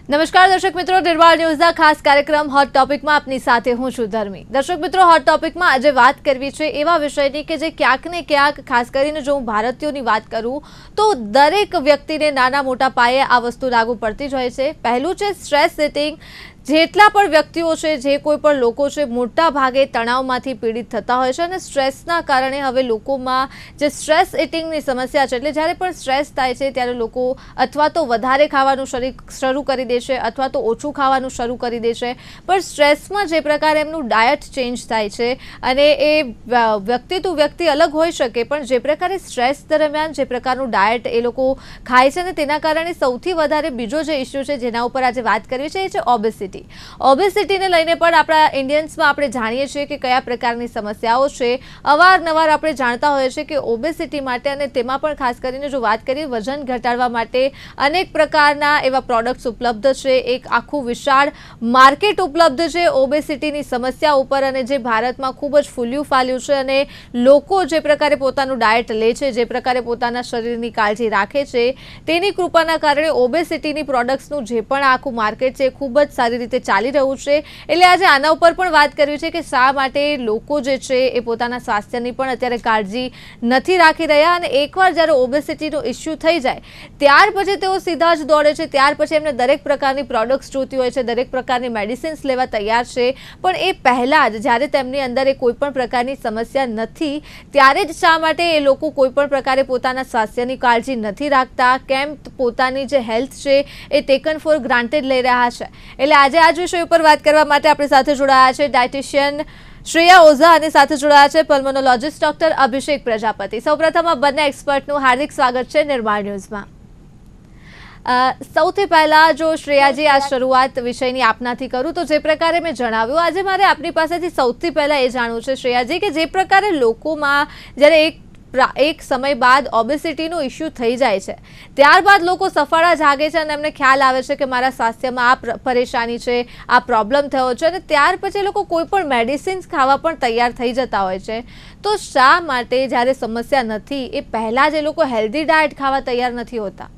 નમસ્કાર દર્શક મિત્રો, નિર્માણ ન્યૂઝના ખાસ કાર્યક્રમ હોટ ટોપિકમાં આપની સાથે હું છું ધર્મી। દર્શક મિત્રો, હોટ ટોપિકમાં આજે વાત કરવી છે એવા વિષયની કે જે ક્યાંક ને ક્યાંક, ખાસ કરીને જો હું ભારતીયોની વાત કરું તો દરેક વ્યક્તિને નાના મોટા પાયે આ વસ્તુ લાગુ પડતી જ હોય છે। પહેલું છે સ્ટ્રેસ ઇટિંગ। જેટલા પણ વ્યક્તિઓ છે, જે કોઈ પણ લોકો છે, મોટા ભાગે તણાવમાંથી પીડિત થતા હોય છે અને સ્ટ્રેસના કારણે હવે લોકોમાં જે સ્ટ્રેસ ઇટિંગની સમસ્યા છે, એટલે જ્યારે પણ સ્ટ્રેસ થાય છે ત્યારે લોકો અથવા તો વધારે ખાવાનું શરૂ કરી દે છે અથવા તો ઓછું ખાવાનું શરૂ કરી દે છે। પણ સ્ટ્રેસમાં જે પ્રકારે એમનું ડાયટ ચેન્જ થાય છે અને એ વ્યક્તિ ટુ વ્યક્તિ અલગ હોઈ શકે, પણ જે પ્રકારે સ્ટ્રેસ દરમિયાન જે પ્રકારનું ડાયટ એ લોકો ખાય છે અને તેના કારણે સૌથી વધારે બીજો જે ઇસ્યુ છે જેના ઉપર આજે વાત કરવી છે એ છે ઓબેસિટી। ઓબેસિટીને લઈને પણ આપણા ઇન્ડિયન્સમાં આપણે જાણીએ છીએ કે કયા પ્રકારની સમસ્યાઓ છે। અવારનવાર આપણે જાણતા હોઈએ છીએ કે ઓબેસિટી માટે, અને તેમાં પણ ખાસ કરીને જો વાત કરીએ વજન ઘટાડવા માટે અનેક પ્રકારના એવા પ્રોડક્ટ્સ ઉપલબ્ધ છે। એક આખું વિશાળ માર્કેટ ઉપલબ્ધ છે ઓબેસિટીની સમસ્યા ઉપર, અને જે ભારતમાં ખૂબ જ ફૂલ્યું ફાલ્યું છે અને લોકો જે પ્રકારે પોતાનું ડાયટ લે છે, જે પ્રકારે પોતાના શરીરની કાળજી રાખે છે, તેની કૃપાના કારણે ઓબેસિટીની પ્રોડક્ટ્સનું જે પણ આખું માર્કેટ છે ખૂબ જ સારી રીતે ચાલી રહ્યું છે। એટલે આજે આના ઉપર પણ વાત કરવી છે કે શા માટે લોકો જે છે એ પોતાના સ્વાસ્થ્યની પણ અત્યારે કાળજી નથી રાખી રહ્યા, અને એકવાર જ્યારે ઓબેસિટીનો ઇસ્યુ થઈ જાય ત્યાર પછી તેઓ સીધા જ દોડે છે, ત્યાર પછી એમને દરેક પ્રકારની પ્રોડક્ટ્સ જોતી હોય છે, દરેક પ્રકારની મેડિસિન્સ લેવા તૈયાર છે। પણ એ પહેલાં જ જ્યારે તેમની અંદર એ કોઈ પણ પ્રકારની સમસ્યા નથી ત્યારે જ શા માટે એ લોકો કોઈ પણ પ્રકારે પોતાના સ્વાસ્થ્યની કાળજી નથી રાખતા, કેમ પોતાની જે હેલ્થ છે એ ટેકન ફોર ગ્રાન્ટેડ લઈ રહ્યા છે। એટલે આજે આ જ વિષય ઉપર વાત કરવા માટે આપણી સાથે જોડાયા છે ડાયટિશિયન શ્રેયા ઓઝા અને સાથે જોડાયા છે પલ્મોનોલોજીસ્ટ ડોક્ટર અભિષેક પ્રજાપતિ। સૌપ્રથમ આ બંને એક્સપર્ટનું હાર્દિક સ્વાગત છે નિર્માણ ન્યૂઝમાં। સૌથી પહેલા જો શ્રેયાજી આ શરૂઆત વિષયની આપનાથી કરું તો જે પ્રકારે મેં જણાવ્યું, આજે મારે આપની પાસેથી સૌથી પહેલા એ જાણવું છે શ્રેયાજી કે જે પ્રકારે લોકોમાં જ્યારે એક સમય બાદ ઓબેસિટીનો ઇસ્યુ થઈ જાય છે ત્યારબાદ લોકો સફાળા જાગે છે અને એમને ખ્યાલ આવે છે કે મારા સ્વાસ્થ્યમાં આ પરેશાની છે, આ પ્રોબ્લેમ થયો છે, અને ત્યાર પછી લોકો કોઈ પણ મેડિસિન્સ ખાવા પણ તૈયાર થઈ જતા હોય છે। તો શા માટે જ્યારે સમસ્યા નથી એ પહેલાં જ એ લોકો હેલ્ધી ડાયટ ખાવા તૈયાર નથી હોતા?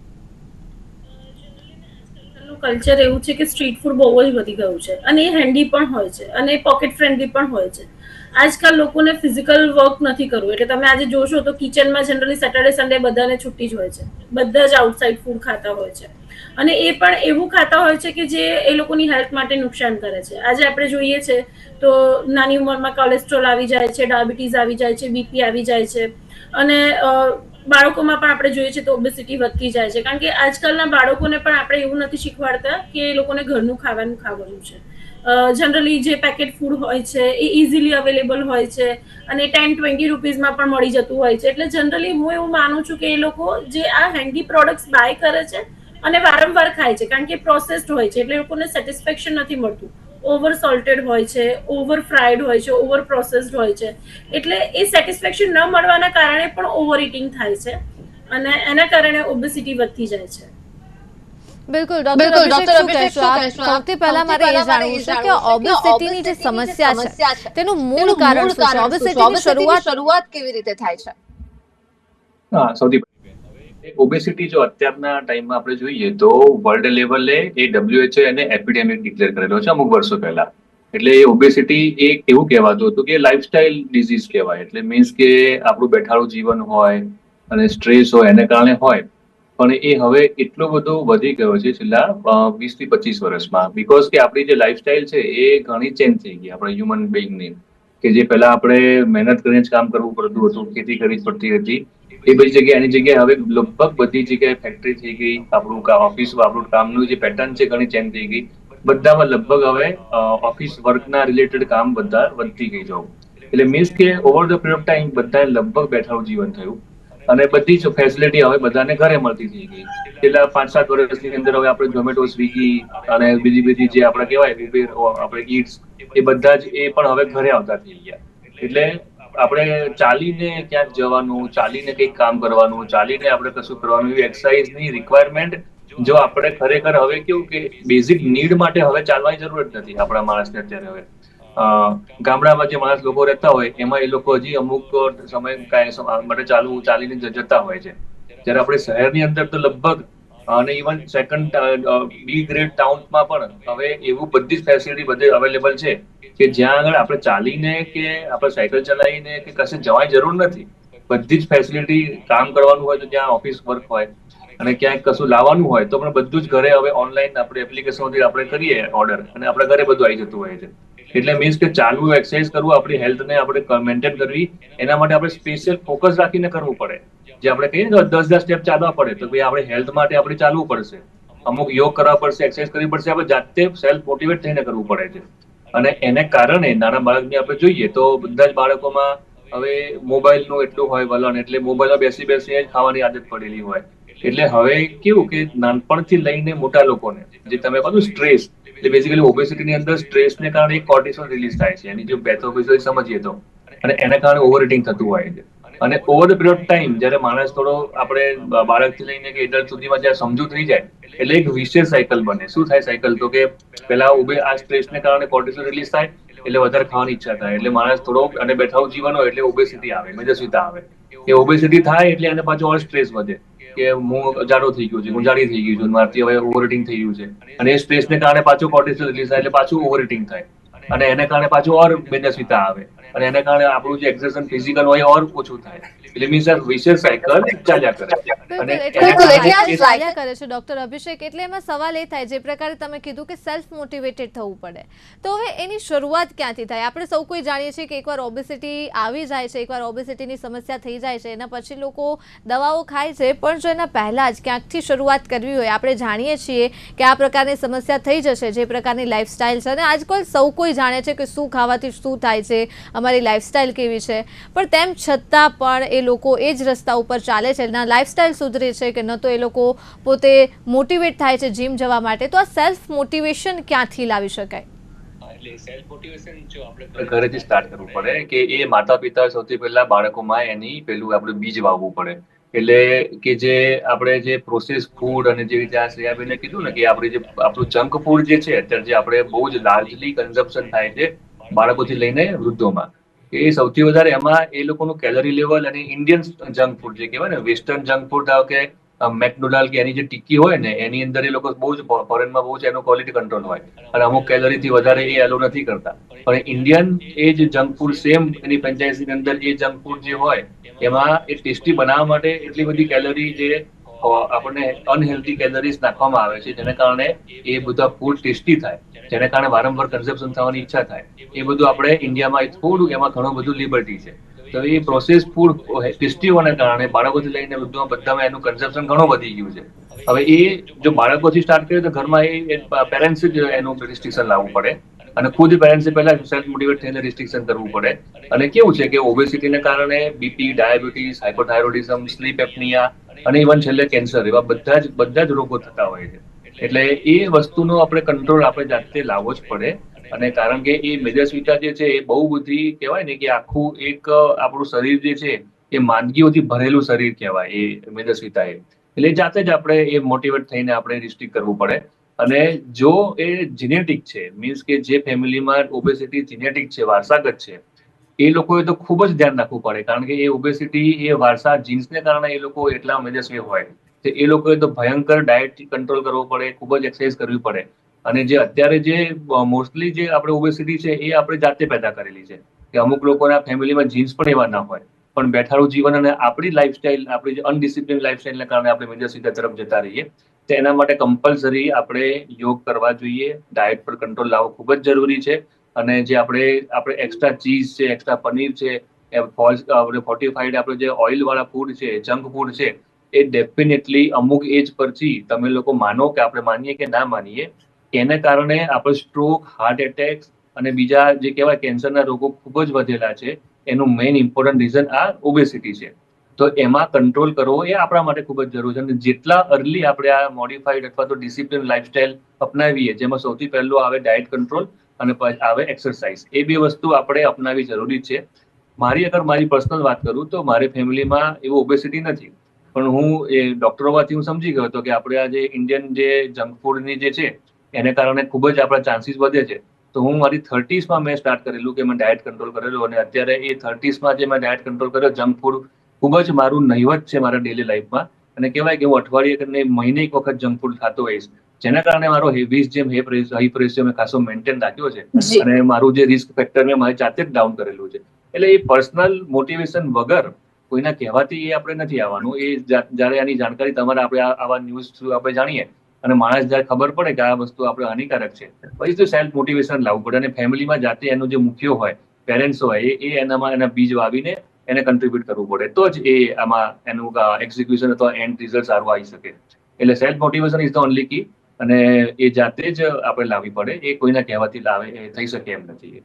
કલ્ચર એવું છે કે સ્ટ્રીટ ફૂડ બહુ જ વધી ગયું છે અને એ હેન્ડી પણ હોય છે અને પોકેટ ફ્રેન્ડલી પણ હોય છે। આજકાલ લોકોને ફિઝિકલ વર્ક નથી કરવું, એટલે તમે આજે જોશો તો કિચનમાં જનરલી સેટરડે સન્ડે બધાને છુટ્ટી જ હોય છે, બધા જ આઉટસાઇડ ફૂડ ખાતા હોય છે અને એ પણ એવું ખાતા હોય છે કે જે એ લોકોની હેલ્થ માટે નુકસાન કરે છે। આજે આપણે જોઈએ છે તો નાની ઉંમરમાં કોલેસ્ટ્રોલ આવી જાય છે, ડાયાબિટીસ આવી જાય છે, બીપી આવી જાય છે અને બાળકોમાં પણ આપણે જોઈએ છે તો ઓબેસિટી વધતી જાય છે, કારણ કે આજકાલના બાળકોને પણ આપણે એવું નથી શીખવાડતા કે એ લોકોને ઘરનું ખાવાનું છે। જનરલી જે પેકેટ ફૂડ હોય છે એ ઇઝીલી અવેલેબલ હોય છે અને 10-20 રૂપીઝમાં પણ મળી જતું હોય છે। એટલે જનરલી હું એવું માનું છું કે એ લોકો જે આ હેન્ડી પ્રોડક્ટ્સ બાય કરે છે અને વારંવાર ખાય છે, કારણ કે પ્રોસેસ્ડ હોય છે, એટલે એ લોકોને સેટિસ્ફેક્શન નથી મળતું। ઓવર સોલ્ટેડ હોય છે, ઓવર ફ્રાઈડ હોય છે, ઓવર પ્રોસેસ્ડ હોય છે, એટલે એ સેટિસ્ફેક્શન ન મળવાના કારણે પણ ઓવર ઇટિંગ થાય છે અને એના કારણે ઓબેસિટી વધતી જાય છે। બિલકુલ ડોક્ટર અભિષેક, શું કહેશો આપ? સૌથી પહેલા મારે એ જાણવું છે કે ઓબેસિટીની જે સમસ્યા છે તેનું મૂળ કારણ શું છે? ઓબેસિટીની શરૂઆત કેવી રીતે થાય છે? હા, સૌથી ઓબેસિટી જો અત્યારના ટાઈમમાં આપણે જોઈએ તો વર્લ્ડ લેવલે એ WHO એને એપિડેમિક ડિક્લેર કરેલો છે અમુક વર્ષો પહેલા। એટલે એ ઓબેસિટી એક એવું કહેવાતું હતું કે લાઇફસ્ટાઇલ ડિઝીઝ કહેવાય। એટલે મીન્સ કે આપણું બેઠાડું જીવન હોય અને સ્ટ્રેસ હોય એને કારણે હોય, પણ એ હવે એટલો બધો વધી ગયો છે છેલ્લા 20 થી 25 વર્ષમાં, બીકોઝ કે આપણી જે લાઈફસ્ટાઈલ છે એ ઘણી ચેન્જ થઈ ગઈ આપણા હ્યુમન બિંગની। કે જે પહેલા આપણે મહેનત કરીને જ કામ કરવું પડતું હતું, ખેતી કરવી પડતી હતી, એ બધી જગ્યાએ એની જગ્યાએ હવે લગભગ બધી જગ્યાએ ફેક્ટરી થઈ ગઈ, આપણું ઓફિસ આપણું કામનું જે પેટર્ન છે ઘણી ચેન્જ થઈ ગઈ, બધામાં લગભગ હવે ઓફિસ વર્કના રિલેટેડ કામ બધા વધતી ગઈ જોબ। એટલે મીન્સ કે over the period of time બધાને લગભગ બેઠાડું જીવન થયું અને બધી જ ફેસિલિટી હવે બધાને ઘરે મળતી થઈ ગઈ। છેલ્લા 5-7 વર્ષની અંદર હવે આપણે ઝોમેટો, સ્વિગી અને બીજી બધી જે આપણે કહેવાય ઉબેર, આપણે ઈટ્સ, એ બધા જ એ પણ હવે ઘરે આવતા થઈ ગયા। એટલે આપણે ચાલીને ક્યાંક જવાનું, ચાલીને કંઈક કામ કરવાનું, ચાલીને આપણે કશું કરવાનું, એવી એક્સરસાઇઝની રિક્વાયરમેન્ટ જો આપણે ખરેખર હવે કેવું કે બેઝિક નીડ માટે હવે ચાલવાની જરૂરત નથી આપણા માણસને અત્યારે। હવે ગામડામાં જે માણસ લોકો રહેતા હોય એમાં એ લોકો હજી અમુક સમય માટે ચાલીને જતા હોય છે, જ્યારે આપણે શહેરની અંદર તો લગભગ અને ઇવન સેકન્ડ બી ગ્રેડ ટાઉન્સમાં પણ હવે એવું બધી જ ફેસિલિટી બધે અવેલેબલ છે કે જ્યાં આગળ આપણે ચાલીને કે આપણે સાયકલ ચલાવીને કે કશે જવાની જરૂર નથી. બધી જ ફેસિલિટી, કામ કરવાનું હોય તો ત્યાં ઓફિસ વર્ક હોય અને ક્યાંક કશું લાવવાનું હોય તો પણ બધું જ ઘરે હવે ઓનલાઈન આપણે એપ્લિકેશનથી આપણે કરીએ ઓર્ડર અને આપણા ઘરે બધું આવી જતું હોય છે. એટલે મીન્સ કે ચાલવું, એક્સરસાઇઝ કરવું, આપણી હેલ્થને આપણે મેન્ટેન કરવી, એના માટે આપણે સ્પેશિયલ ફોકસ રાખીને કરવું પડે. જે આપણે કહીએ ને 10 સ્ટેપ ચાલવા પડે તો ભાઈ આપણે હેલ્થ માટે આપણે ચાલવું પડશે, અમુક યોગ કરવા પડશે, એક્સરસાઇઝ કરવી પડશે, આપણે જાતે સેલ્ફ મોટિવેટ થઈને કરવું પડે છે. અને એને કારણે નાના બાળકને આપણે જોઈએ તો બધા જ બાળકોમાં હવે મોબાઈલનું એટલું હોય વલણ, એટલે મોબાઈલમાં બેસી બેસીને જ ખાવાની આદત પડેલી હોય. એટલે હવે કેવું કે નાનપણથી લઈને મોટા લોકોને જે તમે કહો સ્ટ્રેસ, એટલે બેઝિકલી ઓબેસિટીની અંદર સ્ટ્રેસને કારણે કોર્ટિસોલ રિલીઝ થાય છે, એની જો પેથોફિઝિયોલોજી સમજીએ તો, અને એના કારણે ઓવર ઇટિંગ થતું હોય છે. અને over the period of time જ્યારે માણસ થોડો આપણે બાળકથી લઈને કે એડલ્ટ સુધીમાં જ્યારે સમજુ થઈ જાય એટલે એક વિશેષ સાયકલ બને. શું થાય સાયકલ? તો કે પેલા આ સ્ટ્રેસને કારણે કોર્ટિસોલ રિલીઝ થાય એટલે વધારે ખાવાની ઈચ્છા થાય, એટલે માણસ થોડો અને બેઠાવું જીવન હોય એટલે ઓબેસિટી આવે, મેદસ્વીતા આવે. એ ઓબેસિટી થાય એટલે એને પાછું ઓર સ્ટ્રેસ વધે કે હું જાડો થઈ ગયો છું, હું જાડી થઈ ગયું છું, મારથી હવે ઓવર ઇટિંગ થઈ ગયું છે. અને એ સ્ટ્રેસને કારણે પાછું કોર્ટિસોલ રિલીઝ થાય એટલે પાછું ઓવર ઇટિંગ થાય અને એને કારણે પાછું ઓર મેદસ્વીતા આવે અને એને કારણે આપણું જે એક્સરસાઇઝ ફિઝિકલ હોય ઓર ઓછું થાય. એટલે મીન્સ વિશેષ સાયકલ ચાલ્યા કરે. અને બિલકુલ, એટલે એના આ કારણે ચાલ્યા કરે છે ડોક્ટર અભિષેક. એટલે એમાં સવાલ એ થાય, જે પ્રકારે તમે કીધું કે સેલ્ફ મોટિવેટેડ થવું પડે, તો હવે એની શરૂઆત ક્યાંથી થાય? આપણે સૌ કોઈ જાણીએ છીએ કે એકવાર ઓબેસિટી આવી જાય છે, એકવાર ઓબેસિટીની સમસ્યા થઈ જાય છે, એના પછી લોકો દવાઓ ખાય છે, પણ જો એના પહેલાં જ ક્યાંકથી શરૂઆત કરવી હોય, આપણે જાણીએ છીએ કે આ પ્રકારની સમસ્યા થઈ જશે, જે પ્રકારની લાઈફસ્ટાઈલ છે, અને આજકાલ સૌ કોઈ જાણે છે કે શું ખાવાથી શું થાય છે, અમારી લાઈફસ્ટાઈલ કેવી છે, પણ તેમ છતાં પણ એ લોકો એ જ રસ્તા ઉપર ચાલે છે, ના લાઈફસ્ટાઈલ સુધરે છે કે ન તો એ લોકો પોતે મોટિવેટ થાય છે જીમ જવા માટે. તો આ સેલ્ફ મોટિવેશન ક્યાંથી લાવી શકાય? એટલે સેલ્ફ મોટિવેશન જો આપણે ઘરેથી સ્ટાર્ટ કરવું પડે કે એ માતા પિતા સૌથી પહેલા બાળકોમાં એની પેલું આપણે બીજ વાવવું પડે. એટલે કે જે આપણે જે પ્રોસેસ ફૂડ અને જે રીતે આ શ્રેયાબેને કીધું ને કે આપણે જે આપણું જંક ફૂડ જે છે અત્યારે જે આપણે બહુ જ લાર્જલી કન્ઝમ્પશન થાય છે બાળકોથી લઈને વૃદ્ધોમાં, એ સૌથી વધારે એમાં એ લોકોનું કેલરી લેવલ અને ઇન્ડિયન જંક ફૂડ જે કહેવાય ને વેસ્ટર્ન જંક ફૂડ કે મેકડોનાલ્ડ કે એની જે ટિક્કી હોય ને એની અંદર એ લોકો બહુ જ ફોરેનમાં બહુ જ એનો ક્વોલિટી કંટ્રોલ હોય અને અમુક કેલરીથી વધારે એ એલો નથી કરતા. પણ ઇન્ડિયન એ જે જંક ફૂડ સેમ એની ફ્રેન્ચાઇઝીની અંદર એ જંક ફૂડ જે હોય એમાં એ ટેસ્ટી બનાવવા માટે એટલી બધી કેલરી જે આપણને અનહેલ્ધી કેલરીઝ નાખવામાં આવે છે જેને કારણે એ બધા ફૂડ ટેસ્ટી થાય, જેને કારણે વારંવાર કન્ઝમ્પશન થવાની ઈચ્છા થાય. એ બધું આપણે ઇન્ડિયામાં થોડું એમાં ઘણું બધું લિબર્ટી છે. તો એ પ્રોસેસ ફૂડ ટેસ્ટી હોવાને કારણે બાળકોથી લઈને વૃદ્ધોમાં બધામાં એનું કન્ઝમ્પશન ઘણું વધી ગયું છે. હવે એ જો બાળકોથી સ્ટાર્ટ કરીએ તો ઘરમાં એ પેરેન્ટ્સ જ એનું રિસ્ટ્રિક્શન લાવવું પડે અને ખુદ પેરેન્ટ્સે પહેલા સેલ્ફ મોટિવેટ થઈને રિસ્ટ્રિક્શન કરવું પડે. અને કેવું છે કે ઓબેસિટીને કારણે બીપી, ડાયાબિટીસ, હાઇપોથાઇરોઇડિઝમ, સ્લીપ એપ્નિયા અને ઇવન છેલ્લે કેન્સર એવા બધા જ રોગો થતા હોય છે. એટલે એ વસ્તુનો આપણે કંટ્રોલ આપણે જાતે લાવવો જ પડે. અને કારણ કે એ મેદસ્વીતા જે છે એ બહુ બધી કહેવાય ને કે આખું એક આપણું શરીર જે છે એ માંદગીઓથી ભરેલું શરીર કહેવાય એ મેદસ્વીતા. એટલે જાતે જ આપણે એ મોટિવેટ થઈને આપણે રિસ્ટ્રિક્ટ કરવું પડે. અને જો એ જીનેટિક છે, મીન્સ કે જે ફેમિલીમાં ઓબેસિટી જીનેટિક છે, વારસાગત છે, એ લોકોએ તો ખૂબ જ ધ્યાન રાખવું પડે કારણ કે એ ઓબેસિટી એ વારસા જીન્સને કારણે એ લોકો એટલા મેદસ્વી હોય તો એ લોકોએ તો ભયંકર ડાયટ કંટ્રોલ કરવો પડે, ખૂબ જ એક્સરસાઇઝ કરવી પડે. અને જે અત્યારે જે મોસ્ટલી જે આપણે ઓબેસિટી છે એ આપણે જાતે પેદા કરેલી છે કે અમુક લોકોના ફેમિલીમાં જીન્સ પણ એવા ના હોય પણ બેઠાડું જીવન અને આપણી લાઈફસ્ટાઈલ, આપણી જે અનડિસિપ્લિન લાઈફસ્ટાઈલને કારણે આપણે મેદસ્વીતા તરફ જતા રહીએ. તો એના માટે કમ્પલસરી આપણે યોગ કરવા જોઈએ, ડાયટ પર કંટ્રોલ લાવવો ખૂબ જ જરૂરી છે. અને જે આપણે એક્સ્ટ્રા ચીઝ છે, એક્સ્ટ્રા પનીર છે, આપણે ફોર્ટિફાઈડ આપણે જે ઓઇલ વાળા ફૂડ છે, જંક ફૂડ છે, એ ડેફિનેટલી અમુક એજ પરથી તમે લોકો માનો કે આપણે માનીએ કે ના માનીએ એને કારણે આપણે સ્ટ્રોક, હાર્ટ એટેક અને બીજા જે કહેવાય કેન્સરના રોગો ખૂબ જ વધેલા છે. એનું મેઇન ઇમ્પોર્ટન્ટ રીઝન આ ઓબેસિટી છે. તો એમાં કંટ્રોલ કરવો એ આપણા માટે ખૂબ જ જરૂરી છે. અને જેટલા અર્લી આપણે આ મોડિફાઈડ અથવા તો ડિસિપ્લિન લાઈફસ્ટાઈલ અપનાવીએ, જેમાં સૌથી પહેલું આવે ડાયટ કંટ્રોલ અને પછી આવે એક્સરસાઇઝ, એ બે વસ્તુ આપણે અપનાવી જરૂરી છે. મારી પર્સનલ વાત કરું તો મારી ફેમિલીમાં એવું ઓબેસિટી નથી, પણ હું એ ડોક્ટર હોવાથી હું સમજી ગયો હતો કે આપણે આ જે ઇન્ડિયન જે જંક ફૂડની જે છે એને કારણે ખૂબ જ આપણા ચાન્સીસ વધે છે. તો હું મારી 30s મેં સ્ટાર્ટ કરેલું કે મેં ડાયટ કંટ્રોલ કરેલું અને અત્યારે એ 30s જે મેં ડાયટ કંટ્રોલ કર્યો, જંક ફૂડ ખૂબ જ મારું નહિવત છે મારા ડેલી લાઈફમાં અને કહેવાય કે હું અઠવાડિયે કરીને મહિને એક વખત જંક ફૂડ ખાતો હોઈશ, જેના કારણે મારો હાઈ રેશિયો મેં ખાસો મેન્ટેન રાખ્યો છે અને મારું જે રિસ્ક ફેક્ટર મેં મારી જાતે જ ડાઉન કરેલું છે. એટલે એ પર્સનલ મોટિવેશન વગર કોઈના કહેવાથી એ આપણે નથી આવવાનું. એ જ્યારે આની જાણકારી તમારે આપણે આવા ન્યૂઝ થ્રુ આપણે જાણીએ અને માણસ જ્યારે ખબર પડે કે આ વસ્તુ આપણે હાનિકારક છે, પછી તો સેલ્ફ મોટિવેશન લાવવું પડે અને ફેમિલીમાં જાતે એનો જે મુખ્ય હોય, પેરેન્ટ્સ હોય, એ એનામાં એના બીજ વાવીને એને કન્ટ્રીબ્યુટ કરવું પડે, તો જ એ આમાં એનું એક્ઝિક્યુશન અથવા એન્ડ રિઝલ્ટ સારું આવી શકે. એટલે self motivation is the only key, અને એ જાતે જ આપણે લાવવી પડે. એ કોઈના કહેવાથી લાવે એ થઈ શકે એમ નથી.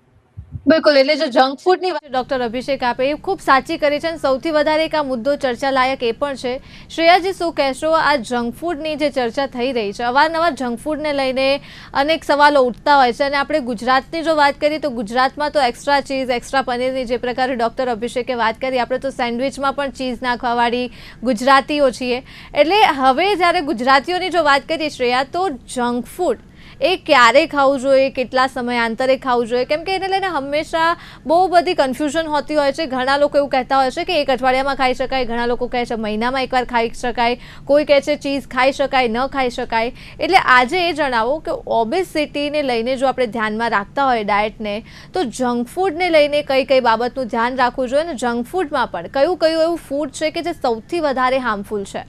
બિલકુલ, એટલે જો જંક ફૂડની વાત ડોક્ટર અભિષેક આપે એ ખૂબ સાચી કરી છે અને સૌથી વધારે એક આ મુદ્દો ચર્ચા લાયક એ પણ છે. શ્રેયાજી, શું કહેશો? આ જંક ફૂડની જે ચર્ચા થઈ રહી છે, અવારનવાર જંક ફૂડને લઈને અનેક સવાલો ઉઠતા હોય છે અને આપણે ગુજરાતની જો વાત કરીએ તો ગુજરાતમાં તો એક્સ્ટ્રા ચીઝ, એક્સ્ટ્રા પનીરની જે પ્રકારે ડોક્ટર અભિષેકે વાત કરી, આપણે તો સેન્ડવિચમાં પણ ચીઝ નાખવાવાળી ગુજરાતીઓ છીએ. એટલે હવે જ્યારે ગુજરાતીઓની જો વાત કરીએ શ્રેયા, તો જંક ફૂડ એ ક્યારે ખાવું જોઈએ, કેટલા સમયાંતરે ખાવું જોઈએ? કેમ કે એને લઈને હંમેશા બહુ બધી કન્ફ્યુઝન હોતી હોય છે. ઘણા લોકો એવું કહેતા હોય છે કે એક અઠવાડિયામાં ખાઈ શકાય, ઘણા લોકો કહે છે મહિનામાં એકવાર ખાઈ શકાય, કોઈ કહે છે ચીઝ ખાઈ શકાય, ન ખાઈ શકાય. એટલે આજે એ જણાવો કે ઓબેસિટીને લઈને જો આપણે ધ્યાનમાં રાખતા હોય ડાયટને, તો જંક ફૂડને લઈને કઈ કઈ બાબતનું ધ્યાન રાખવું જોઈએ અને જંક ફૂડમાં પણ કયું કયું એવું ફૂડ છે કે જે સૌથી વધારે હાર્મફુલ છે?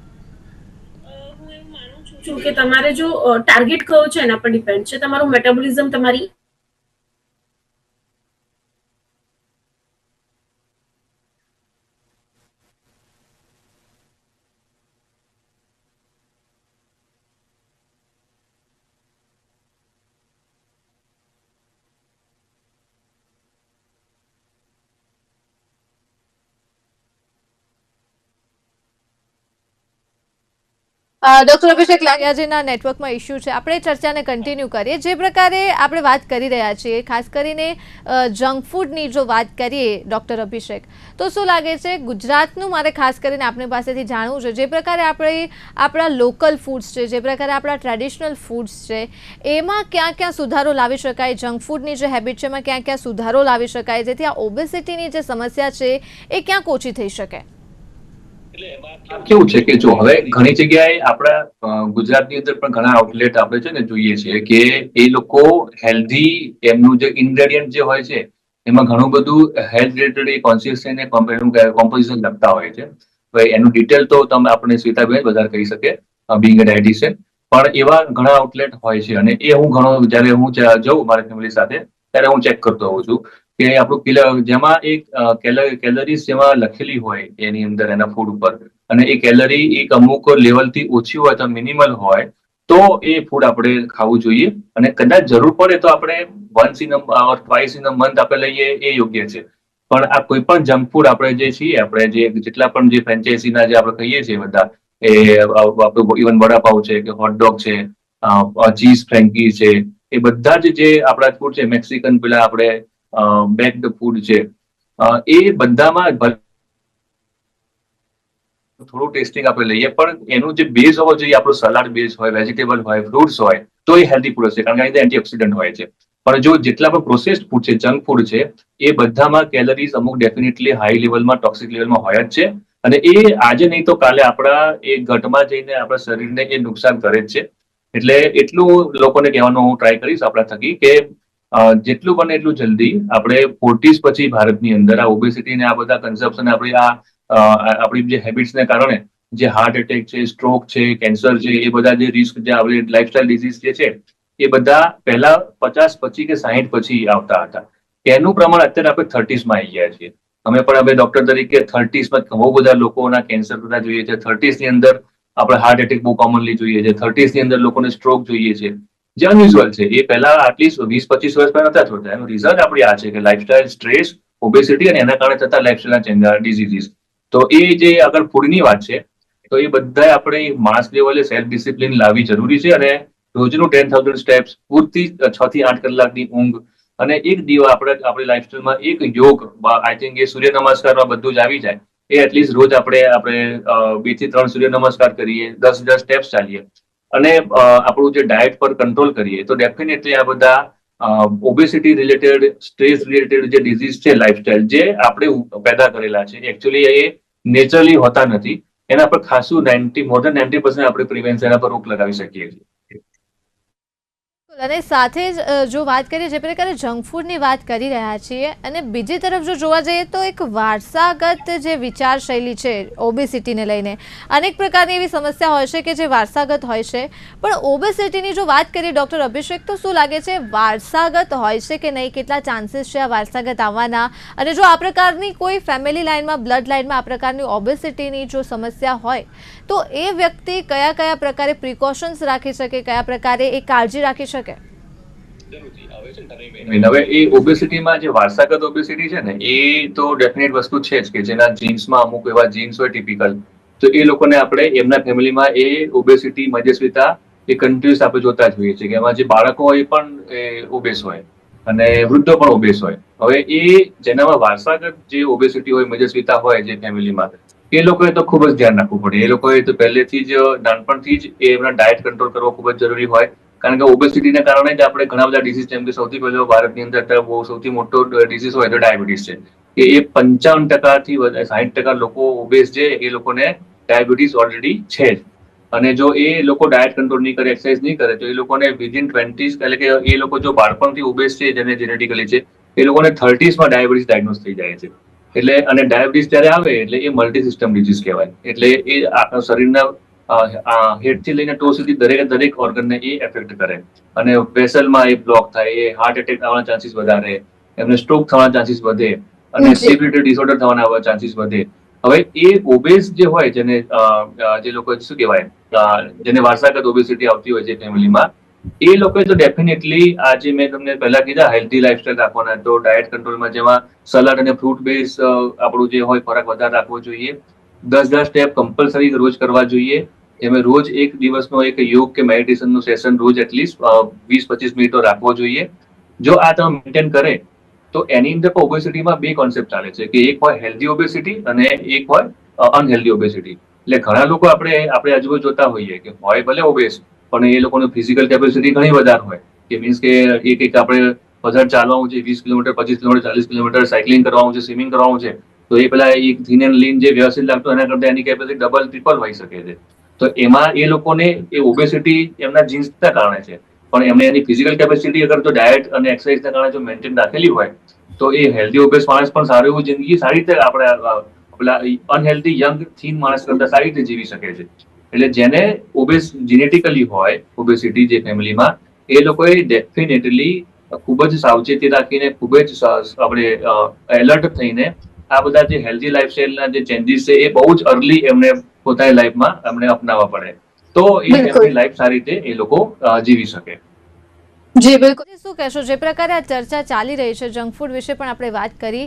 કે તમારે જો ટાર્ગેટ કયો છે એના પર ડિપેન્ડ છે. તમારું મેટાબોલિઝમ, તમારી ડોક્ટર અભિષેક લાગિયાજીના નેટવર્કમાં ઇસ્યુ છે. આપણે ચર્ચાને કન્ટિન્યુ કરીએ. જે પ્રકારે આપણે વાત કરી રહ્યા છીએ, ખાસ કરીને જંક ફૂડની જો વાત કરીએ ડોક્ટર અભિષેક, તો શું લાગે છે ગુજરાતનું, મારે ખાસ કરીને આપણી પાસેથી જાણવું છે, જે પ્રકારે આપણા લોકલ ફૂડ્સ છે, જે પ્રકારે આપણા ટ્રેડિશનલ ફૂડ્સ છે, એમાં ક્યાં ક્યાં સુધારો લાવી શકાય? જંક ફૂડની જે હેબિટ છે એમાં ક્યાં ક્યાં સુધારો લાવી શકાય જેથી આ ઓબેસિટીની જે સમસ્યા છે એ ક્યાંક ઓછી થઈ શકે? કેવું છે કે જો હવે ઘણી જગ્યાએ આપણા ગુજરાતની અંદર પણ ઘણા આઉટલેટ આપણે છે ને જોઈએ છીએ કે એ લોકો હેલ્ધી, એમનું જે ઇન્ગ્રેડિયન્ટ જે હોય છે એમાં ઘણું બધું હેલ્થ રિલેટેડ કોન્શિયસ થઈને કોમ્પોઝિશન લખતા હોય છે. એનું ડિટેલ તો તમે આપણે શ્વેતાબેન વધારે કહી શકે, બિંગ અ ડાયટિશિયન. પણ એવા ઘણા આઉટલેટ હોય છે અને એ હું જયારે હું જઉં મારી ફેમિલી સાથે ત્યારે હું ચેક કરતો હોઉં છું કે આપણું જેમાં એક કેલરીઝ જેમાં લખેલી હોય એની અંદર એના ફૂડ ઉપર, અને એ કેલરી એક અમુક લેવલથી ઓછી હોય તો મિનિમલ હોય, તો એ ફૂડ આપણે ખાવું જોઈએ. અને કદાચ જરૂર પડે તો આપણે once in twice in a month આપણે લઈએ એ યોગ્ય છે. પણ આ કોઈ પણ જંક ફૂડ આપણે જે છીએ, આપણે જે જેટલા પણ જે ફ્રેન્ચાઇઝીના જે આપણે કહીએ છીએ બધા, એ આપણું ઇવન વડાપાવ છે કે હોટડોગ છે, ચીઝ ફ્રેન્કી છે, એ બધા જ જે આપણા ફૂડ છે, મેક્સિકન પેલા આપણે બેક્ડ ફૂડ છે, એ બધામાં થોડું ટેસ્ટિંગ આપણે લઈએ, પણ એનું જે બેઝ હોવો જોઈએ, આપણું સલાડ બેઝ હોય, વેજીટેબલ હોય, ફ્રૂટ્સ હોય, તો એ હેલ્ધી ફૂડ હશે, કારણ કે એની એન્ટીઓક્સિડન્ટ હોય છે. પણ જો જેટલા પણ પ્રોસેસ્ડ ફૂડ છે, જંક ફૂડ છે, એ બધામાં કેલરીઝ અમુક ડેફિનેટલી હાઈ લેવલમાં, ટોક્સિક લેવલમાં હોય જ છે. અને એ આજે નહીં તો કાલે આપણા એ ગટમાં જઈને આપણા શરીરને એ નુકસાન કરે જ છે. એટલે એટલું લોકોને કહેવાનું હું ટ્રાય કરીશ આપણા થકી કે જેટલું બને એટલું જલ્દી આપણે 40s પછી ભારતની અંદર આ ઓબેસિટી ને આ બધા કન્ઝપ્શન આપણી જે હેબિટ્સને કારણે જે હાર્ટ એટેક છે, સ્ટ્રોક છે, કેન્સર છે, એ બધા જે રિસ્ક જે આપણી લાઇફસ્ટાઇલ ડિઝીઝ જે છે એ બધા પહેલા 50 પછી કે 60 પછી આવતા હતા. એનું પ્રમાણ અત્યારે આપણે 30s માં આવી ગયા છીએ. અમે પણ હવે ડોક્ટર તરીકે 30s માં બહુ બધા લોકોના કેન્સર બધા જોઈએ છે. 30s ની અંદર આપણે હાર્ટ એટેક બહુ કોમનલી જોઈએ છે. 30s ની અંદર લોકોને સ્ટ્રોક જોઈએ છે, જે અનયુઝ્યુઅલ છે. એ પહેલા આટલીસ્ટ 20-25 વર્ષ પહેલા નતા થતા. એનું રીઝન આપણી આ છે કે લાઇફસ્ટાઇલ, સ્ટ્રેસ, ઓબેસિટી અને એના કારણે થતા લાઇફસ્ટાઇલના ડિઝીઝીસ. તો એ જે આગળ ફૂડની વાત છે, તો એ બધા આપણે માસ લેવલે સેલ્ફ ડિસિપ્લિન લાવવી જરૂરી છે. અને રોજનું 10,000 સ્ટેપ્સ, પૂરતી 6 થી 8 કલાકની ઊંઘ, અને એક દિવસ આપણી લાઈફસ્ટાઈલમાં એક યોગ, આઈ થિંક એ સૂર્ય નમસ્કારમાં બધું જ આવી જાય. એ એટલીસ્ટ રોજ આપણે 2 થી 3 સૂર્ય નમસ્કાર કરીએ, 10,000 સ્ટેપ્સ ચાલીએ અને આપણું જે ડાયટ પર કંટ્રોલ કરીએ, તો ડેફિનેટલી આ બધા ઓબેસિટી રિલેટેડ, સ્ટ્રેસ રિલેટેડ જે ડિઝીઝ છે, લાઇફસ્ટાઇલ જે આપણે પેદા કરેલા છે, એકચ્યુઅલી એ નેચરલી હોતા નથી. એના પર ખાસું મોર દેન 90% આપણે પ્રિવેન્શન એના પર રોક લગાવી શકીએ છીએ. અને સાથે જ જો વાત કરીએ જે પ્રકારે જંક ફૂડની વાત કરી રહ્યા છીએ અને બીજી તરફ જો જોવા જઈએ તો એક વારસાગત જે વિચારશૈલી છે ઓબેસિટીને લઈને અનેક પ્રકારની એવી સમસ્યા હોય છે કે જે વારસાગત હોય છે, પણ ઓબેસિટીની જો વાત કરીએ ડૉક્ટર અભિષેક, તો શું લાગે છે વારસાગત હોય છે કે નહીં? કેટલા ચાન્સીસ છે આ વારસાગત આવવાના? અને જો આ પ્રકારની કોઈ ફેમિલી લાઇનમાં, બ્લડ લાઇનમાં આ પ્રકારની ઓબેસિટીની જો સમસ્યા હોય તો એ વ્યક્તિ કયા કયા પ્રકારે પ્રિકોશન્સ રાખી શકે, કયા પ્રકારે એ કાળજી રાખી શકે? હવે એ ઓબેસિટીમાં જે વારસાગત ઓબેસિટી છે ને એ તો ડેફિનેટ વસ્તુ છે જ કે જેના જીન્સમાં અમુક એવા જીન્સ હોય ટિપિકલ, તો એ લોકોને આપણે એમના ફેમિલીમાં એ ઓબેસિટી, મજસ્વિતા એ કન્ટિન્યુઅસ આપણે જોતા જ હોઈએ છીએ કે એમાં જે બાળકો હોય એ પણ ઓબેસ હોય અને વૃદ્ધો પણ ઓબેસ હોય. હવે એ જેનામાં વારસાગત જે ઓબેસિટી હોય, મજસ્વિતા હોય જે ફેમિલીમાં, એ લોકોએ તો ખૂબ જ ધ્યાન રાખવું પડે. એ લોકોએ તો પહેલેથી જ નાનપણથી જ એમના ડાયટ કંટ્રોલ કરવો ખૂબ જ જરૂરી હોય, કારણ કે ઓબેસિટીના કારણે જ આપણે ઘણા બધા ડિસીઝ, જેમ કે સૌથી પહેલો ભારતની અંદર અત્યારે બહુ સૌથી મોટો ડિસીઝ હોય તો ડાયાબિટીસ છે, કે એ 55%થી 60% લોકો ઓબેસ છે, એ લોકોને ડાયાબિટીસ ઓલરેડી છે જ. અને જો એ લોકો ડાયટ કંટ્રોલ નહીં કરે, એક્સરસાઇઝ નહીં કરે, તો એ લોકોને વિધિન 20s, એટલે કે એ લોકો જો બાળપણથી ઓબેસ છે, જેને જેનેટિકલી છે, એ લોકોને 30sમાં ડાયાબિટીસ ડાયગ્નોઝ થઈ જાય છે. એટલે અને ડાયાબિટીસ જ્યારે આવે એટલે એ મલ્ટી સિસ્ટમ ડિઝીઝ કહેવાય. એટલે એ આખા શરીરના હેડથી લઈને ટો સુધી દરેક ઓર્ગનને એ એફેક્ટ કરે અને વેસલમાં એ બ્લોક થાય, એ હાર્ટ એટેક થવાના ચાન્સીસ વધારે, એમને સ્ટ્રોક થવાના ચાન્સીસ વધે અને સ્લીપ રિલેટેડ ડિસઓર્ડર થવાના ચાન્સીસ વધે. હવે એ ઓબેસ જે હોય, જેને જે લોકો શું કહેવાય, જેને વારસાગત ઓબેસિટી આવતી હોય છે ફેમિલીમાં, એ લોકોએ તો ડેફિનેટલી આજે મેં તમને પહેલા કીધા હેલ્ધી લાઈફસ્ટાઈલ રાખવાના, તો ડાયટ કંટ્રોલમાં જેમાં સલાડ અને ફ્રૂટ બેઝ આપણું જે હોય ખોરાક વધારે રાખવો જોઈએ. 10 સ્ટેપ કમ્પલસરી રોજ કરવા જોઈએ. એમાં રોજ એક દિવસનો એક યોગ કે મેડિટેશનનું સેશન રોજ એટલીસ્ટ 20-25 મિનિટનો રાખવો જોઈએ. જો આ તમે મેન્ટેન કરે તો એની અંદર ઓબેસિટીમાં બે કોન્સેપ્ટ ચાલે છે કે એક હોય હેલ્ધી ઓબેસિટી અને એક હોય અનહેલ્ધી ઓબેસિટી. એટલે ઘણા લોકો આપણે આજુબાજુ જોતા હોઈએ કે હોય ભલે ઓબેસ, પણ એ લોકોની ફિઝિકલ કેપેસિટી ઘણી વધારે હોય, કે મીન્સ કે એક આપણે વધારે ચાલવાનું છે, 20 કિલોમીટર, 25 કિલોમીટર, 40 કિલોમીટર સાયકલિંગ કરવાનું છે, સ્વિમિંગ કરવાનું છે, તો એ પેલા એક થીન એન્ડ લીન જે વ્યવસ્થિત લાગતો એના કરતા એની કેપેસિટી ડબલ, ટ્રિપલ હોઈ શકે છે. તો એમાં એ લોકોને એ ઓબેસિટી એમના જીન્સના કારણે છે, પણ એમને એની ફિઝિકલ કેપેસિટી અગર તો ડાયટ અને એક્સરસાઇઝના કારણે જો મેન્ટેન રાખેલી હોય તો એ હેલ્ધી ઓબેસ માણસ પણ સારું એવું જિંદગી સારી રીતે આપણે પેલા અનહેલ્ધી યંગ થીન માણસ કરતા સારી રીતે જીવી શકે છે. એટલે જેને ઓબેસ જેનેટિકલી હોય ઓબેસિટી જે ફેમિલીમાં, એ લોકોએ ડેફિનેટલી ખૂબ જ સાવચેતી રાખીને, ખૂબ જ આપણે એલર્ટ થઈને આ બધા જે હેલ્ધી લાઈફસ્ટાઈલના જે ચેન્જીસ છે એ બહુ જ અર્લી એમને પોતાની લાઈફમાં એમને અપનાવવા પડે, તો એ એમની લાઈફ સારી રીતે એ લોકો જીવી શકે. જી બિલકુલ. શું કહેશો, જે પ્રકારે આ ચર્ચા ચાલી રહી છે જંક ફૂડ વિશે પણ આપણે વાત કરી,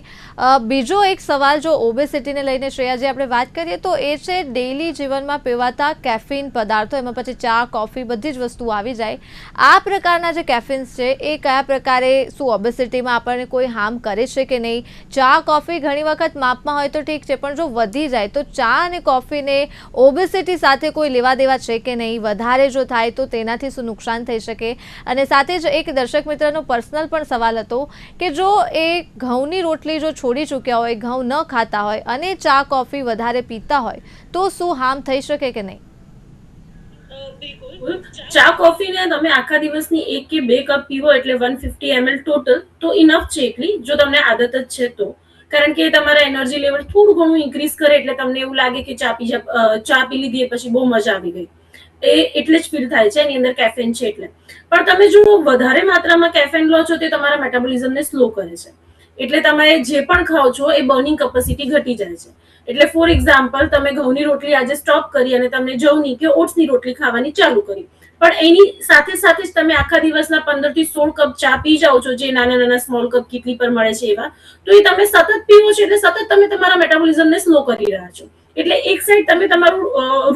બીજો એક સવાલ જો ઓબેસિટીને લઈને શ્રેયાજી આપણે વાત કરીએ તો એ છે ડેઇલી જીવનમાં પીવાતા કેફીન પદાર્થો, એમાં પછી ચા, કોફી, બધી જ વસ્તુ આવી જાય. આ પ્રકારના જે કેફીન્સ છે એ કયા પ્રકારે શું ઓબેસિટીમાં આપણને કોઈ હાર્મ કરે છે કે નહીં? ચા, કોફી ઘણી વખત માપમાં હોય તો ઠીક છે, પણ જો વધી જાય તો ચા અને કોફીને ઓબેસિટી સાથે કોઈ લેવા દેવા છે કે નહીં? વધારે જો થાય તો તેનાથી શું નુકસાન થઈ શકે? અને સાથે એક દર્શક મિત્રનો પર્સનલ પણ સવાલ હતો કે જો એ ઘઉંની રોટલી જો છોડી ચૂક્યા હોય, ઘઉં ન ખાતા હોય અને ચા, કોફી વધારે પીતા હોય તો શું હાર્મ થઈ શકે કે નહીં? ચા કોફીને તમે આખા દિવસની 1 કે 2 કપ પીવો એટલે 150 ml ટોટલ તો ઇનફ છે એટલી, જો તમને આદત જ છે તો. કારણ કે તમારા એનર્જી લેવલ થોડું ઘણું ઇન્ક્રીઝ કરે એટલે તમને એવું લાગે કે ચા પી લીધી પછી બહુ મજા આવી ગઈ, એટલે જ ફીલ થાય છે, એની અંદર કેફેન છે એટલે. પણ તમે જો વધારે માત્રામાં કેફેન લો છો તે તમારા મેટાબોલિઝમને સ્લો કરે છે, એટલે તમે જે પણ ખાઓ છો એ બર્નિંગ કેપેસિટી ઘટી જાય છે. એટલે ફોર એક્ઝામ્પલ તમે ઘઉંની રોટલી આજે સ્ટોપ કરી અને તમને જવની કે ઓટ્સની રોટલી ખાવાની ચાલુ કરી, પણ એની સાથે સાથે જ તમે આખા દિવસના 15 થી 16 કપ ચા પી જાઓ છો, જે નાના નાના સ્મોલ કપ કેટલી પર મળે છે એવા, તો એ તમે સતત પીવો છો એટલે સતત તમે તમારા મેટાબોલિઝમને સ્લો કરી રહ્યા છો. એટલે એક સાઈડ તમે તમારું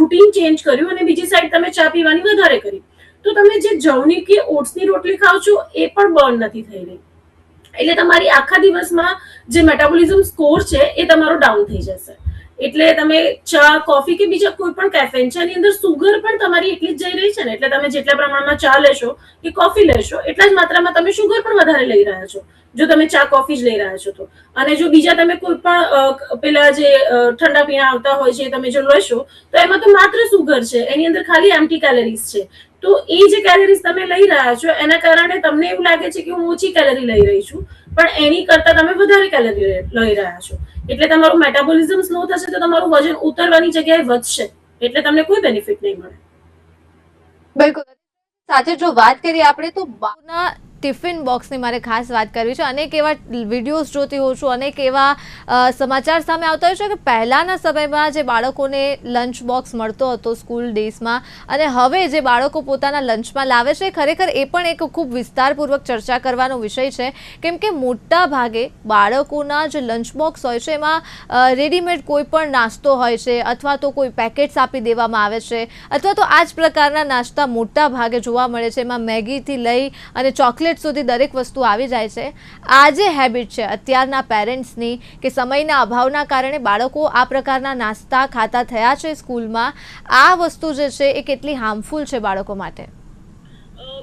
રૂટીન ચેન્જ કર્યું અને બીજી સાઈડ તમે ચા પીવાની વધારે કરી, તો તમે જે જવની કે ઓટ્સની રોટલી ખાવ છો એ પણ બર્ન નથી થઈ રહી, એટલે તમારી આખા દિવસમાં જે મેટાબોલિઝમ સ્કોર છે એ તમારો ડાઉન થઈ જશે. એટલે તમે ચા કોફી કે બીજા કોઈ પણ કેફેન છે એની અંદર સુગર પણ તમારી એટલી જ જઈ રહી છે ને, એટલે તમે જેટલા પ્રમાણમાં ચા લેશો કે કોફી લેશો એટલા જ માત્રામાં તમે સુગર પણ વધારે લઈ રહ્યા છો, જો તમે ચા કોફી જ લઈ રહ્યા છો તો. અને જો બીજા તમે કોઈ પણ પેલા જે ઠંડા પીણા આવતા હોય છે તમે જો લેશો તો એમાં તો માત્ર સુગર છે, એની અંદર ખાલી એમ્પ્ટી કેલરીઝ છે. તો એ જે કેલરીઝ તમે લઈ રહ્યા છો એના કારણે તમને એવું લાગે છે કે હું ઓછી કેલરી લઈ રહી છું, પણ એની કરતા તમે વધારે કેલરી લઈ રહ્યા છો. એટલે તમારું મેટાબોલિઝમ સ્લો થશે તો તમારું વજન ઉતરવાની જગ્યાએ વધશે, એટલે તમને કોઈ બેનિફિટ નહીં મળે. બિલકુલ. સાથે જો વાત કરીએ આપણે તો બાળકોના ટિફિન બોક્સની મારે ખાસ વાત કરવી છે. અનેક એવા વિડીયોઝ જોતી હોઉં છું, અનેક એવા સમાચાર સામે આવતા હોય છે કે પહેલાંના સમયમાં જે બાળકોને લંચ બોક્સ મળતો હતો સ્કૂલ ડેઝમાં અને હવે જે બાળકો પોતાના લંચમાં લાવે છે, ખરેખર એ પણ એક ખૂબ વિસ્તારપૂર્વક ચર્ચા કરવાનો વિષય છે. કેમ કે મોટા ભાગે બાળકોના જે લંચ બોક્સ હોય છે એમાં રેડીમેડ કોઈ પણ નાસ્તો હોય છે, અથવા તો કોઈ પેકેટ્સ આપી દેવામાં આવે છે, અથવા તો આ જ પ્રકારના નાસ્તા મોટા ભાગે જોવા મળે છે. એમાં મેગીથી લઈ અને ચોકલેટ સુધી દરેક વસ્તુ આવી જાય છે. આ જે હેબિટ છે અત્યારના પેરેન્ટ્સની કે સમયના અભાવના કારણે બાળકો આ પ્રકારના નાસ્તા ખાતા થયા છે સ્કૂલમાં, આ વસ્તુ જે છે એ કેટલી હાર્મફુલ છે બાળકો માટે?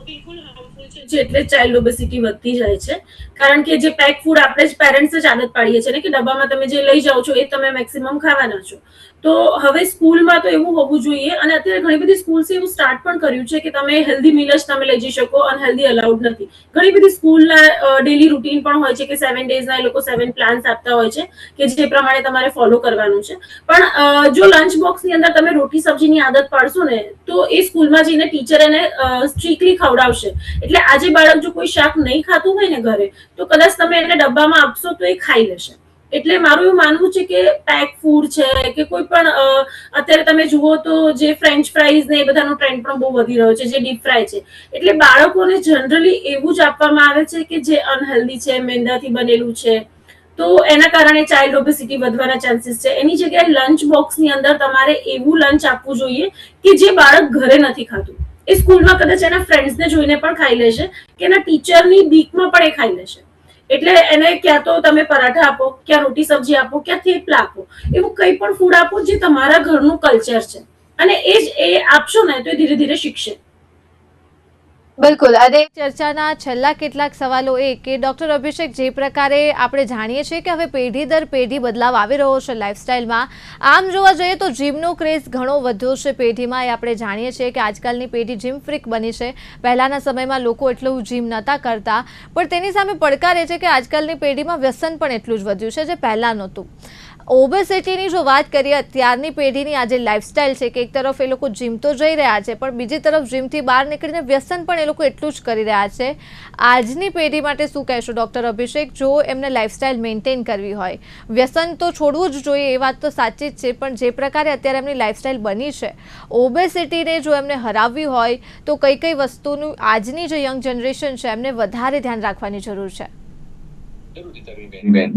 બિલકુલ હાર્મફુલ છે, એટલે ચાઇલ્ડ ઓબેસિટી વધતી જાય છે. કારણ કે જે પેક ફૂડ આપણે જ પેરેન્ટ્સ જ આદત પાડીએ છીએ ને કે ડબ્બામાં તમે જે લઈ જાઓ છો એ તમે મેક્સિમમ ખાવાના છો. તો હવે સ્કૂલમાં તો એવું હોવું જોઈએ, અને અત્યારે ઘણી બધી સ્કૂલ્સે એવું સ્ટાર્ટ પણ કર્યું છે કે તમે હેલ્ધી મીલ જ તમે લઈ જઈ શકો, અનહેલ્ધી અલાઉડ નથી. ઘણી બધી સ્કૂલના ડેલી રૂટીન પણ હોય છે કે 7 ડેઝના એ લોકો 7 પ્લાન્સ આપતા હોય છે કે જે પ્રમાણે તમારે ફોલો કરવાનું છે. પણ જો લંચ બોક્સની અંદર તમે રોટી સબ્જીની આદત પાડશો ને તો એ સ્કૂલમાં જઈને ટીચર એને સ્ટ્રિક્ટલી ખવડાવશે. એટલે આજે બાળક જો કોઈ શાક નહીં ખાતું હોય ને ઘરે, તો કદાચ તમે એને ડબ્બામાં આપશો તો એ ખાઈ લેશે. એટલે મારું એવું માનવું છે કે પેક ફૂડ છે કે કોઈ પણ અત્યારે તમે જુઓ તો જે ફ્રેન્ચ ફ્રાઈઝ ને એ બધાનો ટ્રેન્ડ પણ બહુ વધી રહ્યો છે, જે ડીપ ફ્રાય છે. એટલે બાળકોને જનરલી એવું જ આપવામાં આવે છે કે જે અનહેલ્ધી છે, મેંદાથી બનેલું છે. તો એના કારણે ચાઇલ્ડ ઓબેસિટી વધવાના ચાન્સીસ છે. એની જગ્યાએ લંચ બોક્સની અંદર તમારે એવું લંચ આપવું જોઈએ કે જે બાળક ઘરે નથી ખાતું, એ સ્કૂલમાં કદાચ એના ફ્રેન્ડ્સને જોઈને પણ ખાઈ લેશે કે એના ટીચરની બીકમાં પણ એ ખાઈ લેશે. એટલે એને ક્યાં તો તમે પરાઠા આપો, ક્યાં રોટી સબ્જી આપો, ક્યાં થેપલા આપો, એવું કંઈ પણ ફૂડ આપો જે તમારા ઘરનું કલ્ચર છે, અને એ જ એ આપશો ને તો એ ધીરે ધીરે શીખશે. બિલકુલ. અને ચર્ચાના છેલ્લા કેટલાક સવાલો એ કે ડૉક્ટર અભિષેક, જે પ્રકારે આપણે જાણીએ છીએ કે હવે પેઢી દર પેઢી બદલાવ આવી રહ્યો છે લાઇફસ્ટાઇલમાં, આમ જોવા જઈએ તો જીમનો ક્રેઝ ઘણો વધ્યો છે પેઢીમાં. એ આપણે જાણીએ છીએ કે આજકાલની પેઢી જીમ ફ્રીક બની છે. પહેલાંના સમયમાં લોકો એટલું જીમ નહોતા કરતા, પણ તેની સામે પડકાર એ છે કે આજકાલની પેઢીમાં વ્યસન પણ એટલું જ વધ્યું છે જે પહેલાં નહોતું. ઓબેસિટીની જો વાત કરીએ, અત્યારની પેઢીની આ જે લાઇફસ્ટાઇલ છે કે એક તરફ એ લોકો જીમ તો જઈ રહ્યા છે, પણ બીજી તરફ જીમથી બહાર નીકળીને વ્યસન પણ એ લોકો એટલું જ કરી રહ્યા છે. આજની પેઢી માટે શું કહેશો ડૉક્ટર અભિષેક, જો એમને લાઇફસ્ટાઇલ મેન્ટેન કરવી હોય? વ્યસન તો છોડવું જ જોઈએ, એ વાત તો સાચી જ છે, પણ જે પ્રકારે અત્યારે એમની લાઇફસ્ટાઇલ બની છે, ઓબેસિટીને જો એમને હરાવવી હોય તો કઈ કઈ વસ્તુનું આજની જે યંગ જનરેશન છે એમને વધારે ધ્યાન રાખવાની જરૂર છે? જો મેં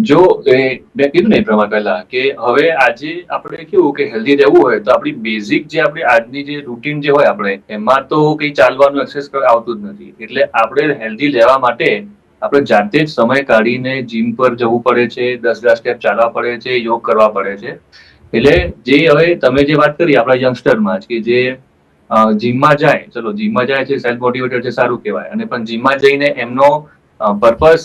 કીધું ને એ પ્રમાણે પહેલા કે હવે આજે આપણે કેવું કે હેલ્ધી રહેવું હોય તો આપણી બેઝિક જે આપણી આજની જે રૂટીન જે હોય આપણે એમાં તો કઈ ચાલવાનું એક્સરસાઇઝ આવતું જ નથી. એટલે આપણે હેલ્ધી રહેવા માટે આપણે જાતે જ સમય કાઢીને જીમ પર જવું પડે છે, 10 સ્ટેપ ચાલવા પડે છે, યોગ કરવા પડે છે. એટલે જે હવે તમે જે વાત કરી આપણા યંગસ્ટરમાં જ કે જે જીમમાં જાય, ચલો જીમમાં જાય છે, સેલ્ફ મોટિવેટેડ છે, સારું કહેવાય, અને પણ જીમમાં જઈને એમનો પર્પસ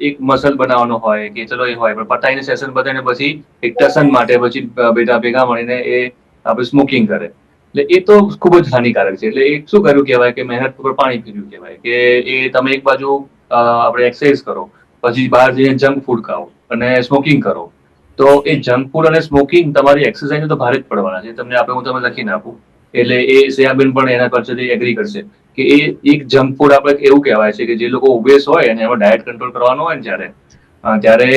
એક મસલ બનાવવાનો હોય કે ચલો એ હોય, પણ પતાઈને સેશન બતાવીને પછી એક ટસન માટે પછી ભેગા મળીને એ આપણે સ્મોકિંગ કરે. એટલે એ તો ખૂબ જ હાનિકારક છે. એટલે એ શું કર્યું કહેવાય કે મહેનત પર પાણી ફેર્યું કહેવાય કે એ તમે એક બાજુ આપણે એક્સરસાઇઝ કરો, પછી બહાર જઈને જંક ફૂડ ખાઓ અને સ્મોકિંગ કરો, તો એ જંક ફૂડ અને સ્મોકિંગ તમારી એક્સરસાઇઝ તો ભારે જ પડવાના છે. તમને આપણે હું તમને લખીને આપું, એટલે એ શ્રેયાબેન પણ એના પરથી એગ્રી કરશે કે એ એક જંક ફૂડ આપણે એવું કહેવાય છે કે જે લોકો ઓબેસ હોય અને એમાં ડાયટ કંટ્રોલ કરવાનો હોય ને ત્યારે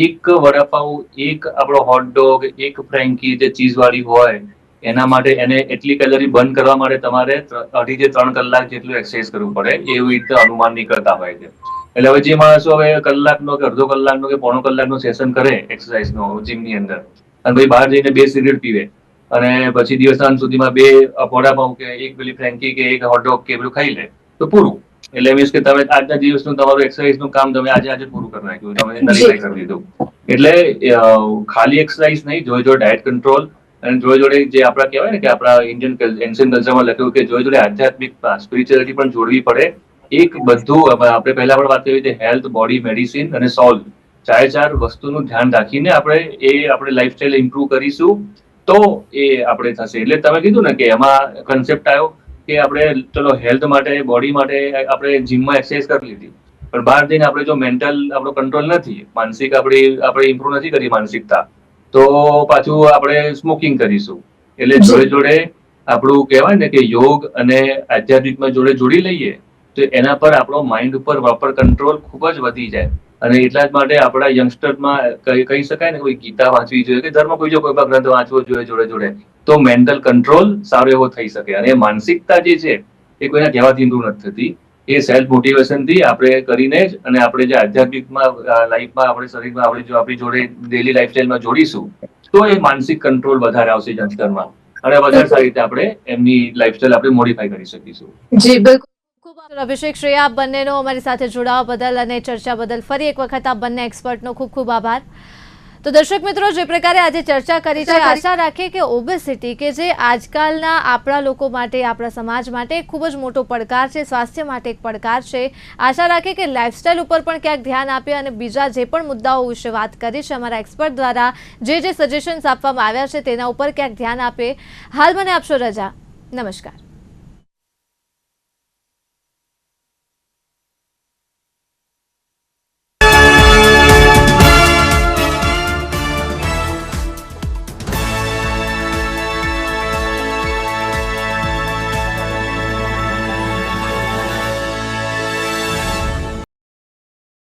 એક વડાપાઉં, એક આપણો હોટડોગ, એક ફ્રેન્કી જે ચીઝ વાળી હોય એના માટે એને એટલી કેલરી બર્ન કરવા માટે તમારે 2.5 થી 3 કલાક જેટલું એક્સરસાઇઝ કરવું પડે, એવી રીતે અનુમાન નીકળતા હોય છે. એટલે હવે જે માણસો હવે કલાકનો કે અડધો કલાકનો કે પોણો કલાકનો સેશન કરે એક્સરસાઇઝનો જીમની અંદર, અને પછી બહાર જઈને 2 સિગરેટ પીવે અને પછી દિવસના અંત સુધીમાં 2 વડાપાઉં કે એક પેલી ફ્રેન્કી કે એક હોટડોગ કે પેલું ખાઈ લે તો પૂરું. એટલે મીન્સ કે તમે આજના દિવસનું તમારું એક્સરસાઇઝનું કામ તમે આજે પૂરું કરી નાખ્યું, તમે નલિફાઈ કરી દીધું. એટલે ખાલી એક્સરસાઇઝ નહીં, જોડે ડાયટ કંટ્રોલ અને જોડે જે આપણા કહેવાય ને કે આપણા ઇન્ડિયન એન્શિયન્ટ કલ્ચરમાં લખ્યું કે જોડે આધ્યાત્મિક સ્પિરિચ્યુઆલિટી પણ જોડવી પડે. એક બધું આપણે પહેલા પણ વાત કરી હતી, હેલ્થ, બોડી, મેડિસિન અને સોલ, ચાર વસ્તુનું ધ્યાન રાખીને આપણે લાઈફસ્ટાઈલ ઇમ્પ્રુવ કરીશું તો એ આપણે થશે. એટલે તમે કીધું ને કે એમાં કન્સેપ્ટ આવ્યો કે આપણે ચલો હેલ્થ માટે, બોડી માટે આપણે જીમમાં એક્સરસાઇઝ કરી લીધી, પણ બહાર જઈને આપણે જો મેન્ટલ આપણો કંટ્રોલ નથી, માનસિક આપણે ઇમ્પ્રુવ નથી કરી માનસિકતા, તો પાછું આપણે સ્મોકિંગ કરીશું. એટલે જોડે આપણું કહેવાય ને કે યોગ અને આધ્યાત્મિકમાં જોડી લઈએ તો એના પર આપણો માઇન્ડ ઉપર પ્રોપર કંટ્રોલ ખૂબ જ વધી જાય. અને એટલા જ માટે આપણા યંગસ્ટરમાં કહી શકાય ને કોઈ ગીતા વાંચવી જોઈએ કે ધર્મ કોઈ ગ્રંથ વાંચવો જોઈએ જોડે તો મેન્ટલ કંટ્રોલ સારો એવો થઈ શકે. અને માનસિકતા જે છે એ કોઈના કહેવાથી ઇમ્પ્રુવ નથી થતી, એ સેલ્ફ મોટિવેશન થી આપણે કરીને જ, અને આપણે જે આધ્યાત્મિકમાં લાઈફમાં આપણે શરીરમાં આપણે જો આપણી જોડે ડેલી લાઈફસ્ટાઈલમાં જોડીશું તો એ માનસિક કંટ્રોલ વધારે આવશે યંગસ્ટરમાં, અને વધારે સારી રીતે આપણે એમની લાઈફસ્ટાઈલ આપણે મોડિફાઈ કરી શકીશું. જી બિલકુલ. ખૂબ અભિષેક, શ્રેયા, આપ બંનેનો અમારી સાથે જોડાવા બદલ અને ચર્ચા બદલ ફરી એક વખત આપ બંને એક્સપર્ટનો ખૂબ ખૂબ આભાર. તો દર્શક મિત્રો, જે પ્રકારે આજે ચર્ચા કરી છે, આશા રાખીએ કે ઓબેસિટી કે જે આજકાલના આપણા લોકો માટે, આપણા સમાજ માટે ખૂબ જ મોટો પડકાર છે, સ્વાસ્થ્ય માટે એક પડકાર છે. આશા રાખીએ કે લાઇફસ્ટાઇલ ઉપર પણ ક્યાંક ધ્યાન આપે અને બીજા જે પણ મુદ્દાઓ વિશે વાત કરી છે અમારા એક્સપર્ટ દ્વારા, જે સજેશન્સ આપવામાં આવ્યા છે તેના ઉપર ક્યાંક ધ્યાન આપે. હાલ મને આપશો રજા. નમસ્કાર.